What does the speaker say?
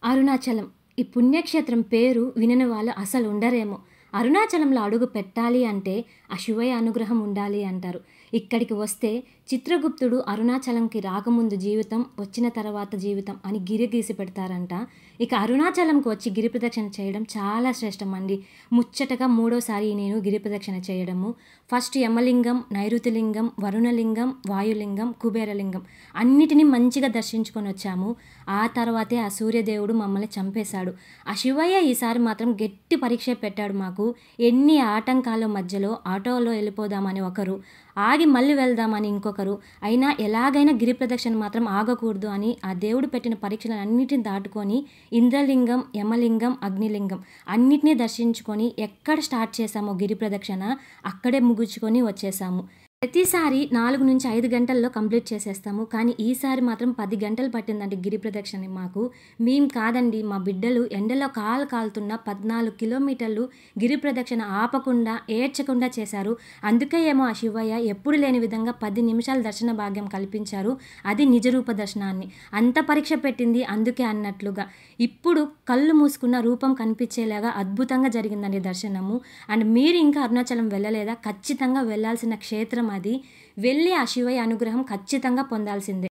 అరుణాచలం. ఈ పుణ్యక్షేత్రం పేరు వినని వాళ్ళు అసలు ఉండరేమో. అరుణాచలంలో అడుగు పెట్టాలి అంటే ఆ శివయ్య అనుగ్రహం ఉండాలి అంటారు. ఇక్కడికి వస్తే చిత్రగుప్తుడు అరుణాచలంకి రాకముందు జీవితం, వచ్చిన తర్వాత జీవితం అని గిరి గీసి పెడతారంట. ఇక అరుణాచలంకి వచ్చి గిరి ప్రదక్షిణ చేయడం చాలా శ్రేష్టం అండి. ముచ్చటగా మూడోసారి నేను గిరి ప్రదక్షిణ చేయడము. ఫస్ట్ యమలింగం, నైరుతిలింగం, వరుణలింగం, వాయులింగం, కుబేరలింగం అన్నిటినీ మంచిగా దర్శించుకొని వచ్చాము. ఆ తర్వాతే ఆ సూర్యదేవుడు మమ్మల్ని చంపేశాడు. ఆ శివయ్య ఈసారి మాత్రం గట్టి పరీక్ష పెట్టాడు మాకు. ఎన్ని ఆటంకాల మధ్యలో ఆటోలో వెళ్ళిపోదామని ఒకరు, ఆగి మళ్ళీ వెళ్దామని ఇంకొకరు, అయినా ఎలాగైనా గిరి ప్రదక్షిణ మాత్రం ఆగకూడదు అని ఆ దేవుడు పెట్టిన పరీక్షలన్నిటిని దాటుకొని ఇంద్రలింగం, యమలింగం, అగ్నిలింగం అన్నిటినీ దర్శించుకొని ఎక్కడ స్టార్ట్ చేశామో గిరి ప్రదక్షిణ అక్కడే ముగించుకొని వచ్చేసాము. ప్రతిసారి 4-5 గంటల్లో కంప్లీట్ చేసేస్తాము. కానీ ఈసారి మాత్రం 10 గంటలు పట్టిందండి గిరి ప్రదక్షిణ మాకు. మేము కాదండి, మా బిడ్డలు ఎండలో కాలుతున్న 14 కిలోమీటర్లు గిరి ప్రదక్షిణ ఆపకుండా, ఏడ్చకుండా చేశారు. అందుకే ఏమో ఆ శివయ్య ఎప్పుడు లేని విధంగా 10 నిమిషాల దర్శన భాగ్యం కల్పించారు. అది నిజరూప దర్శనాన్ని. అంత పరీక్ష పెట్టింది అందుకే అన్నట్లుగా. ఇప్పుడు కళ్ళు మూసుకున్న రూపం కనిపించేలాగా అద్భుతంగా జరిగిందండి దర్శనము. అండ్ మీరు ఇంకా అరుణాచలం వెళ్ళలేదా? ఖచ్చితంగా వెళ్ళాల్సిన క్షేత్రం అది. వెళ్ళి ఆ శివయ్య అనుగ్రహం ఖచ్చితంగా పొందాల్సిందే.